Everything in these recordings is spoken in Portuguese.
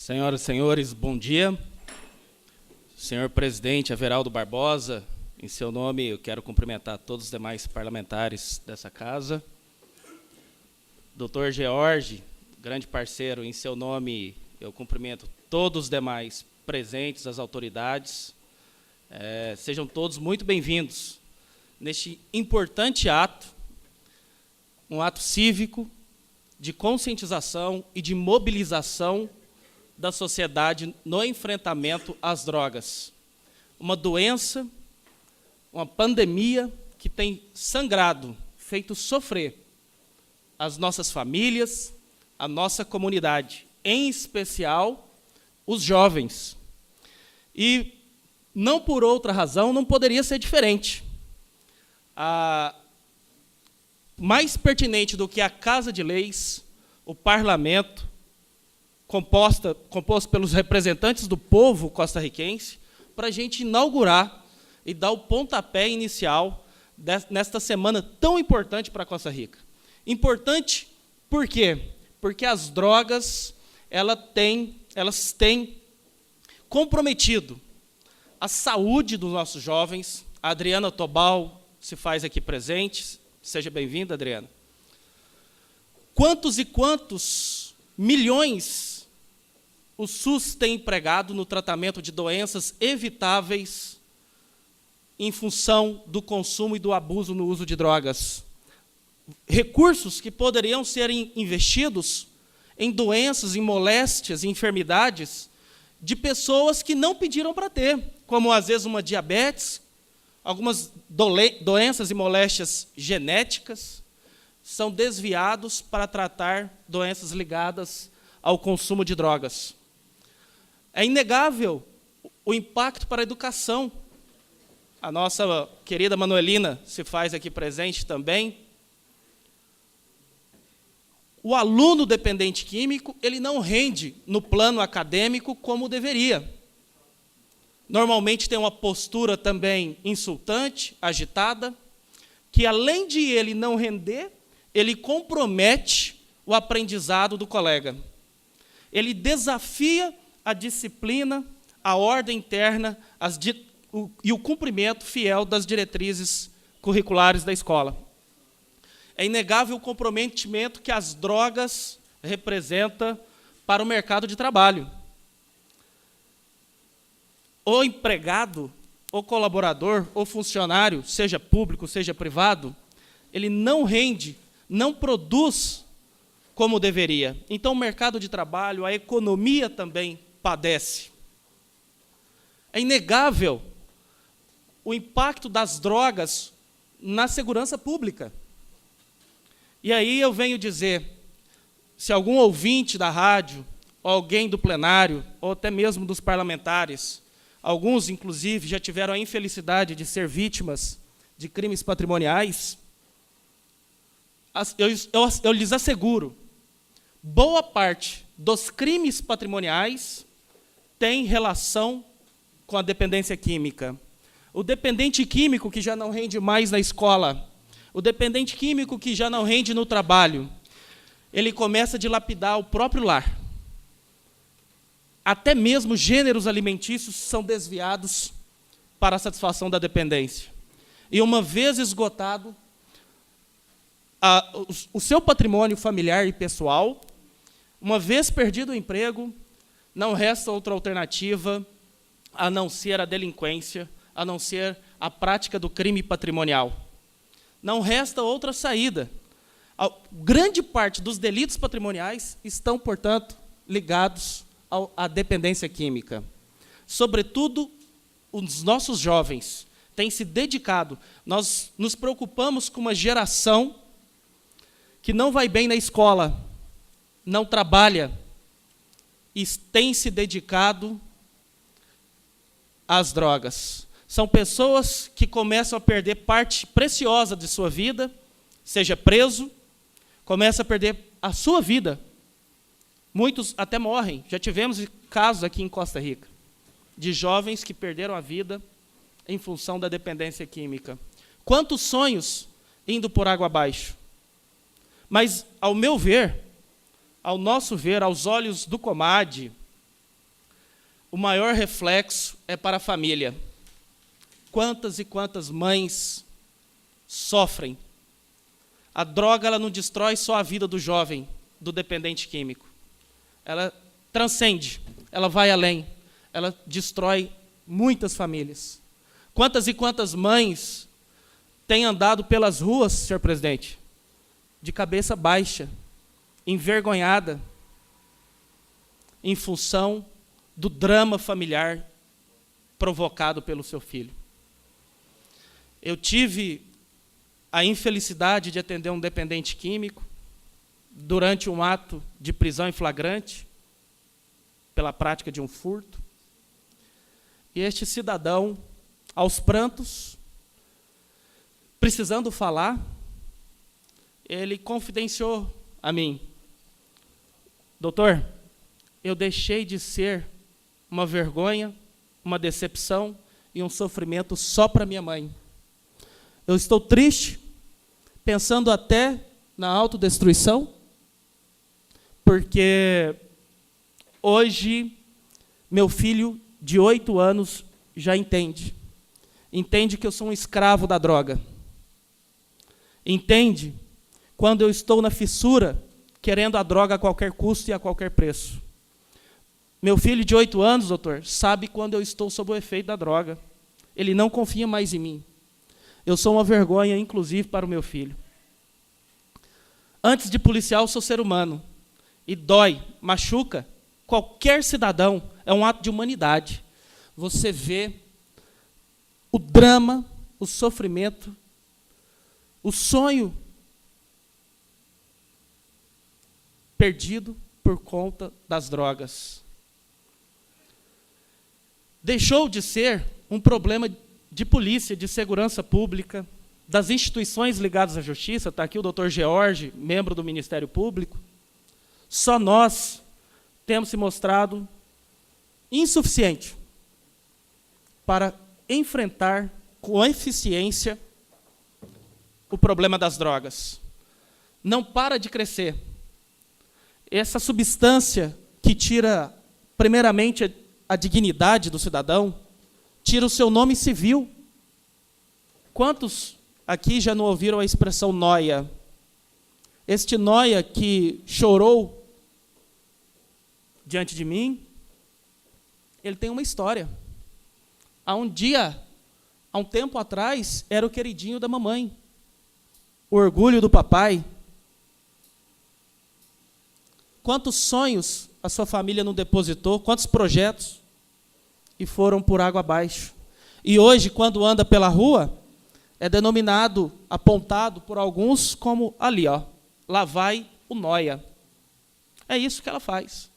Senhoras e senhores, bom dia. Senhor presidente Everaldo Barbosa, em seu nome eu quero cumprimentar todos os demais parlamentares dessa casa. Doutor George, grande parceiro, em seu nome eu cumprimento todos os demais presentes, as autoridades. Sejam todos muito bem-vindos neste importante ato, um ato cívico de conscientização e de mobilização da sociedade no enfrentamento às drogas. Uma doença, uma pandemia que tem sangrado, feito sofrer as nossas famílias, a nossa comunidade, em especial os jovens. E não por outra razão, não poderia ser diferente. Mais pertinente do que a Casa de Leis, o Parlamento, composto pelos representantes do povo costarriquense, para a gente inaugurar e dar o pontapé inicial nesta semana tão importante para Costa Rica. Importante por quê? Porque as drogas elas têm comprometido a saúde dos nossos jovens. A Adriana Tobal se faz aqui presente. Seja bem-vinda, Adriana. Quantos e quantos milhões o SUS tem empregado no tratamento de doenças evitáveis em função do consumo e do abuso no uso de drogas? Recursos que poderiam ser investidos em doenças, em moléstias, em enfermidades de pessoas que não pediram para ter, como às vezes uma diabetes, algumas doenças e moléstias genéticas, são desviados para tratar doenças ligadas ao consumo de drogas. É inegável o impacto para a educação. A nossa querida Manuelina se faz aqui presente também. O aluno dependente químico, ele não rende no plano acadêmico como deveria. Normalmente tem uma postura também insultante, agitada, que além de ele não render, ele compromete o aprendizado do colega. Ele desafia a disciplina, a ordem interna e o cumprimento fiel das diretrizes curriculares da escola. É inegável o comprometimento que as drogas representam para o mercado de trabalho. O empregado, o colaborador, o funcionário, seja público, seja privado, ele não rende, não produz como deveria. Então, o mercado de trabalho, a economia também padece. É inegável o impacto das drogas na segurança pública. E aí eu venho dizer, se algum ouvinte da rádio, ou alguém do plenário, ou até mesmo dos parlamentares, alguns, inclusive, já tiveram a infelicidade de ser vítimas de crimes patrimoniais, eu lhes asseguro, boa parte dos crimes patrimoniais tem relação com a dependência química. O dependente químico que já não rende mais na escola, o dependente químico que já não rende no trabalho, ele começa a dilapidar o próprio lar. Até mesmo gêneros alimentícios são desviados para a satisfação da dependência. E uma vez esgotado o seu patrimônio familiar e pessoal, uma vez perdido o emprego, não resta outra alternativa a não ser a delinquência, a não ser a prática do crime patrimonial. Não resta outra saída. A grande parte dos delitos patrimoniais estão, portanto, ligados à dependência química. Sobretudo, os nossos jovens têm se dedicado. Nós nos preocupamos com uma geração que não vai bem na escola, não trabalha, e tem se dedicado às drogas. São pessoas que começam a perder parte preciosa de sua vida, seja preso, começa a perder a sua vida. Muitos até morrem. Já tivemos casos aqui em Costa Rica, de jovens que perderam a vida em função da dependência química. Quantos sonhos indo por água abaixo? Mas, ao meu ver, ao nosso ver, aos olhos do COMAD, o maior reflexo é para a família. Quantas e quantas mães sofrem? A droga, ela não destrói só a vida do jovem, do dependente químico. Ela transcende, ela vai além, ela destrói muitas famílias. Quantas e quantas mães têm andado pelas ruas, senhor presidente, de cabeça baixa, envergonhada, em função do drama familiar provocado pelo seu filho. Eu tive a infelicidade de atender um dependente químico durante um ato de prisão em flagrante, pela prática de um furto. E este cidadão, aos prantos, precisando falar, ele confidenciou a mim: doutor, eu deixei de ser uma vergonha, uma decepção e um sofrimento só para minha mãe. Eu estou triste, pensando até na autodestruição, porque hoje meu filho de 8 anos já entende que eu sou um escravo da droga. Entende quando eu estou na fissura, querendo a droga a qualquer custo e a qualquer preço. Meu filho de 8 anos, doutor, sabe quando eu estou sob o efeito da droga. Ele não confia mais em mim. Eu sou uma vergonha, inclusive, para o meu filho. Antes de policial, eu sou ser humano. E dói, machuca qualquer cidadão. É um ato de humanidade. Você vê o drama, o sofrimento, o sonho perdido por conta das drogas. Deixou de ser um problema de polícia, de segurança pública, das instituições ligadas à justiça. Está aqui o doutor George, membro do Ministério Público. Só nós temos se mostrado insuficiente para enfrentar com eficiência o problema das drogas. Não para de crescer. Essa substância que tira, primeiramente, a dignidade do cidadão, tira o seu nome civil. Quantos aqui já não ouviram a expressão nóia? Este nóia que chorou diante de mim, ele tem uma história. Há um tempo atrás, era o queridinho da mamãe, o orgulho do papai. Quantos sonhos a sua família não depositou, quantos projetos, e foram por água abaixo. E hoje, quando anda pela rua, é denominado, apontado por alguns como ali, ó, lá vai o nóia. É isso que ela faz.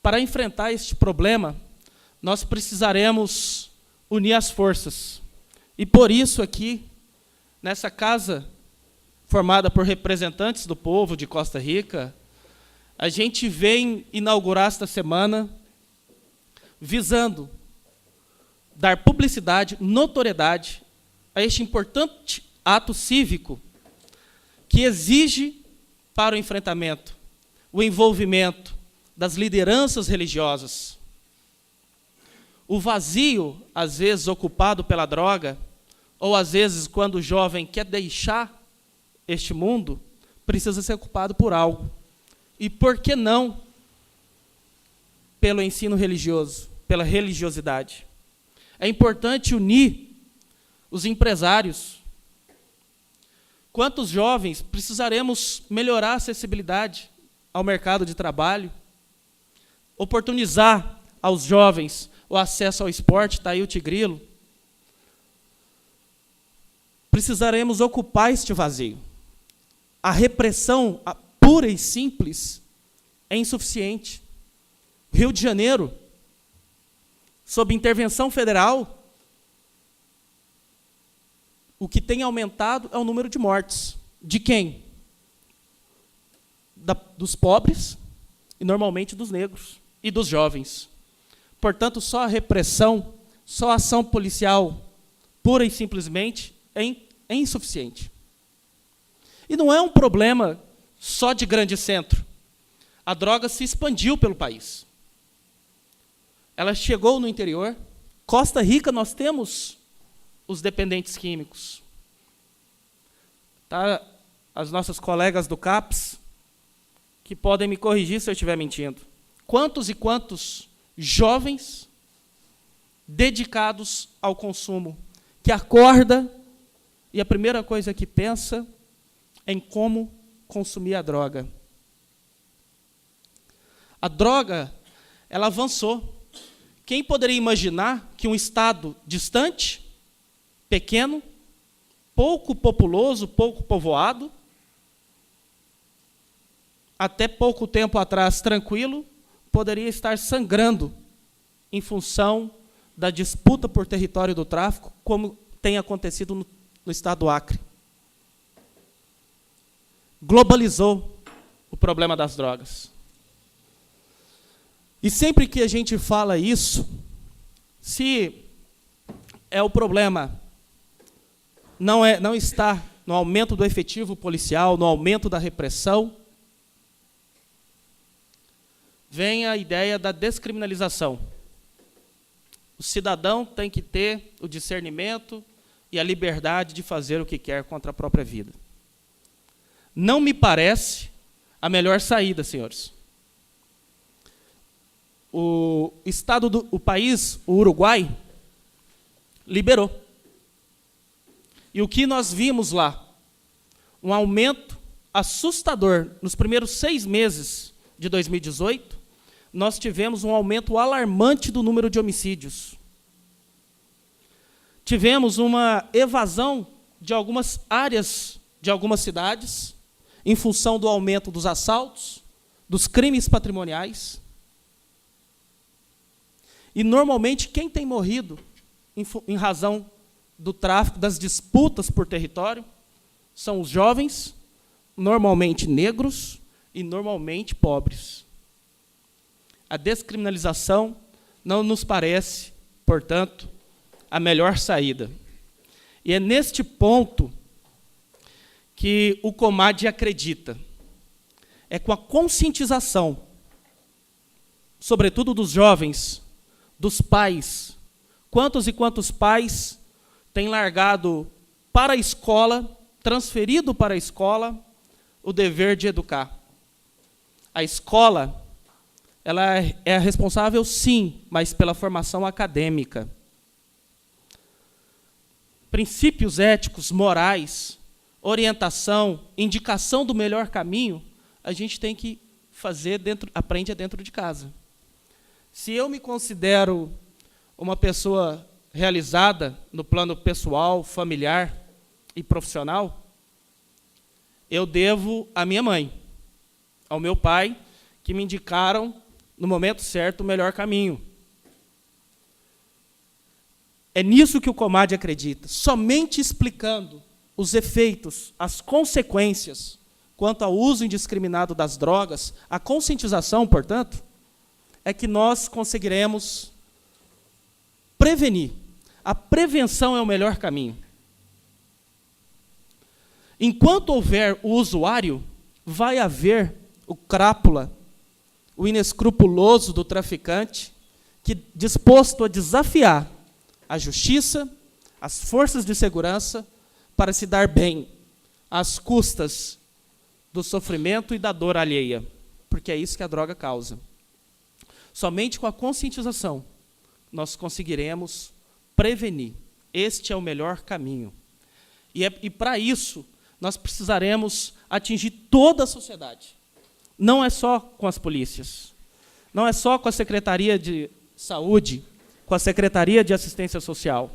Para enfrentar este problema, nós precisaremos unir as forças. E por isso aqui, nessa casa formada por representantes do povo de Costa Rica, a gente vem inaugurar esta semana visando dar publicidade, notoriedade a este importante ato cívico que exige para o enfrentamento, o envolvimento das lideranças religiosas. O vazio, às vezes, ocupado pela droga, ou às vezes, quando o jovem quer deixar este mundo, precisa ser ocupado por algo. E por que não pelo ensino religioso, pela religiosidade? É importante unir os empresários. Quantos jovens precisaremos melhorar a acessibilidade ao mercado de trabalho, oportunizar aos jovens o acesso ao esporte, está aí o Tigrilo. Precisaremos ocupar este vazio. A repressão pura e simples é insuficiente. Rio de Janeiro, sob intervenção federal, o que tem aumentado é o número de mortes. De quem? Dos pobres e, normalmente, dos negros e dos jovens. Portanto, só a repressão, só a ação policial, pura e simplesmente, é insuficiente. E não é um problema só de grande centro. A droga se expandiu pelo país. ela chegou no interior. Costa Rica, nós temos os dependentes químicos. Tá? As nossas colegas do CAPS, que podem me corrigir se eu estiver mentindo. Quantos e quantos jovens dedicados ao consumo, que acorda e a primeira coisa que pensa é em como consumir a droga. A droga, ela avançou. Quem poderia imaginar que um estado distante, pequeno, pouco populoso, pouco povoado, até pouco tempo atrás tranquilo, poderia estar sangrando em função da disputa por território do tráfico, como tem acontecido no estado do Acre. Globalizou o problema das drogas. E sempre que a gente fala isso, se o problema não está no aumento do efetivo policial, no aumento da repressão, vem a ideia da descriminalização. O cidadão tem que ter o discernimento e a liberdade de fazer o que quer contra a própria vida. Não me parece a melhor saída, senhores. O país, o Uruguai, liberou. E o que nós vimos lá? Um aumento assustador. Nos primeiros 6 meses de 2018, nós tivemos um aumento alarmante do número de homicídios. Tivemos uma evasão de algumas áreas de algumas cidades, em função do aumento dos assaltos, dos crimes patrimoniais. E, normalmente, quem tem morrido em razão do tráfico, das disputas por território, são os jovens, normalmente negros e normalmente pobres. A descriminalização não nos parece, portanto, a melhor saída. E é neste ponto que o COMAD acredita. É com a conscientização, sobretudo dos jovens, dos pais. Quantos e quantos pais têm largado para a escola, transferido para a escola, o dever de educar? A escola, ela é responsável, sim, mas pela formação acadêmica. Princípios éticos, morais, orientação, indicação do melhor caminho, a gente tem que aprende dentro de casa. Se eu me considero uma pessoa realizada no plano pessoal, familiar e profissional, eu devo à minha mãe, ao meu pai, que me indicaram, no momento certo, o melhor caminho. É nisso que o COMAD acredita. Somente explicando os efeitos, as consequências quanto ao uso indiscriminado das drogas, a conscientização, portanto, é que nós conseguiremos prevenir. A prevenção é o melhor caminho. Enquanto houver o usuário, vai haver o crápula, o inescrupuloso do traficante, que, disposto a desafiar a justiça, as forças de segurança, para se dar bem, às custas do sofrimento e da dor alheia, porque é isso que a droga causa. Somente com a conscientização nós conseguiremos prevenir. Este é o melhor caminho. E para isso, nós precisaremos atingir toda a sociedade. Não é só com as polícias, não é só com a Secretaria de Saúde, com a Secretaria de Assistência Social.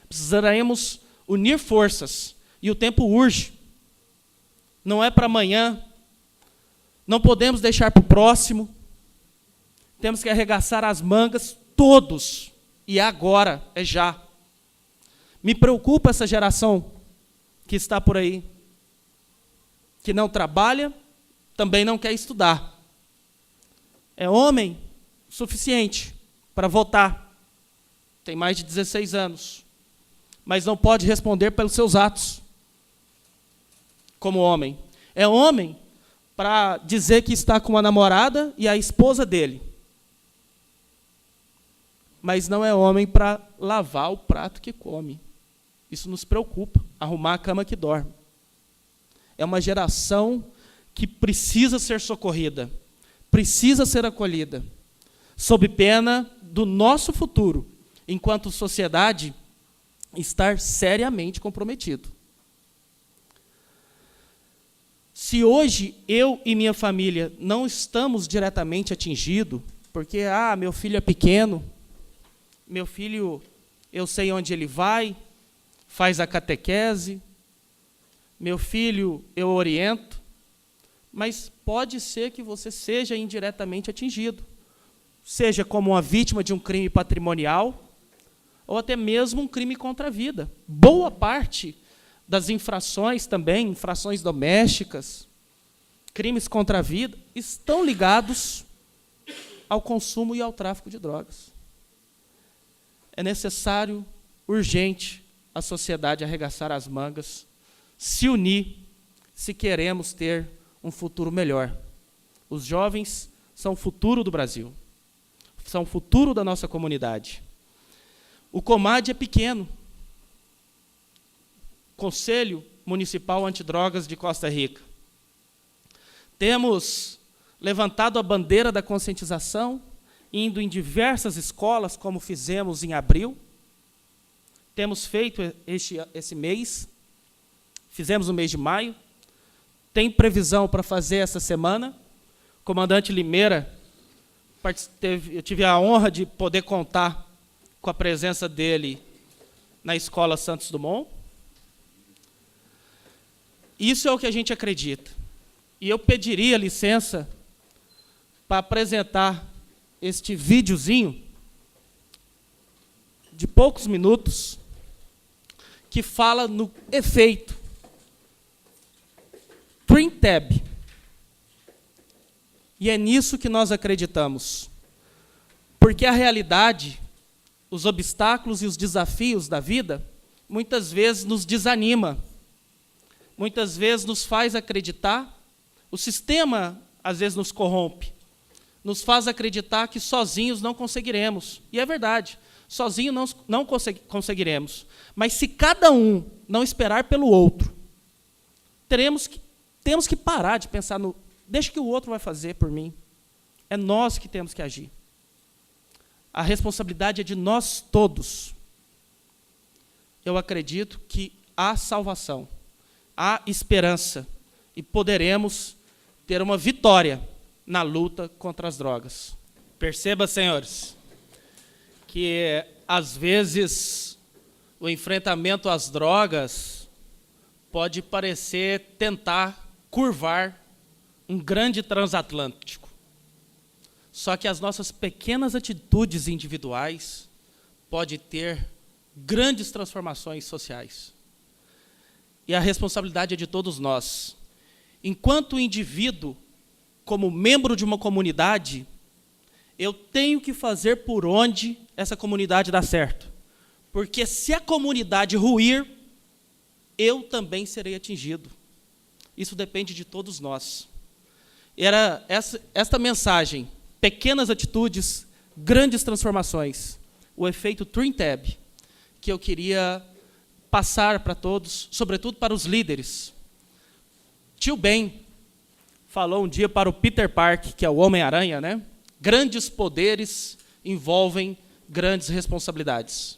Precisaremos unir forças, e o tempo urge. Não é para amanhã, não podemos deixar para o próximo, temos que arregaçar as mangas todos, e agora, é já. Me preocupa essa geração que está por aí, que não trabalha, também não quer estudar. É homem suficiente para votar, tem mais de 16 anos, mas não pode responder pelos seus atos como homem. É homem para dizer que está com uma namorada e a esposa dele. mas não é homem para lavar o prato que come. Isso nos preocupa, arrumar a cama que dorme. É uma geração que precisa ser socorrida, precisa ser acolhida, sob pena do nosso futuro, enquanto sociedade, estar seriamente comprometido. Se hoje eu e minha família não estamos diretamente atingidos, porque meu filho é pequeno, meu filho, eu sei onde ele vai, faz a catequese, meu filho eu oriento, mas pode ser que você seja indiretamente atingido, seja como uma vítima de um crime patrimonial, ou até mesmo um crime contra a vida. Boa parte das infrações também, infrações domésticas, crimes contra a vida, estão ligados ao consumo e ao tráfico de drogas. É necessário, urgente, a sociedade arregaçar as mangas, se unir, se queremos ter um futuro melhor. Os jovens são o futuro do Brasil, são o futuro da nossa comunidade. O COMAD é pequeno. Conselho Municipal Antidrogas de Costa Rica. Temos levantado a bandeira da conscientização, indo em diversas escolas, como fizemos em abril. Temos feito esse mês, fizemos no mês de maio. Tem previsão para fazer essa semana. O comandante Limeira, eu tive a honra de poder contar com a presença dele na Escola Santos Dumont. Isso é o que a gente acredita. E eu pediria licença para apresentar este videozinho de poucos minutos que fala no efeito Twin Tab. E é nisso que nós acreditamos. Porque a realidade, os obstáculos e os desafios da vida, muitas vezes nos desanima, muitas vezes nos faz acreditar, o sistema às vezes nos corrompe, nos faz acreditar que sozinhos não conseguiremos. E é verdade, sozinho não conseguiremos. Mas se cada um não esperar pelo outro, temos que parar de pensar no deixa que o outro vai fazer por mim. É nós que temos que agir. A responsabilidade é de nós todos. Eu acredito que há salvação, há esperança e poderemos ter uma vitória na luta contra as drogas. Perceba, senhores, que às vezes o enfrentamento às drogas pode parecer tentar curvar um grande transatlântico. Só que as nossas pequenas atitudes individuais podem ter grandes transformações sociais. E a responsabilidade é de todos nós. Enquanto indivíduo, como membro de uma comunidade, eu tenho que fazer por onde essa comunidade dá certo. Porque se a comunidade ruir, eu também serei atingido. Isso depende de todos nós. Era esta mensagem, pequenas atitudes, grandes transformações, o efeito Twin Tab, que eu queria passar para todos, sobretudo para os líderes. Tio Ben falou um dia para o Peter Parker, que é o Homem-Aranha, né? Grandes poderes envolvem grandes responsabilidades.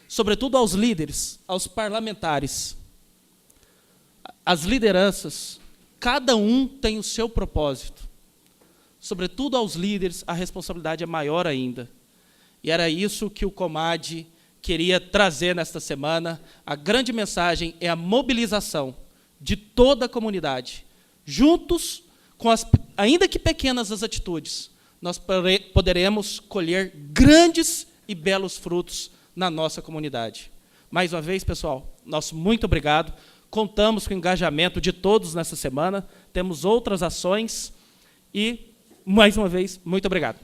Sobretudo aos líderes, aos parlamentares. As lideranças, cada um tem o seu propósito. Sobretudo aos líderes, a responsabilidade é maior ainda. E era isso que o COMAD queria trazer nesta semana. A grande mensagem é a mobilização de toda a comunidade. Juntos, com as, ainda que pequenas as atitudes, nós poderemos colher grandes e belos frutos na nossa comunidade. Mais uma vez, pessoal, nosso muito obrigado. Contamos com o engajamento de todos nessa semana. Temos outras ações e, mais uma vez, muito obrigado.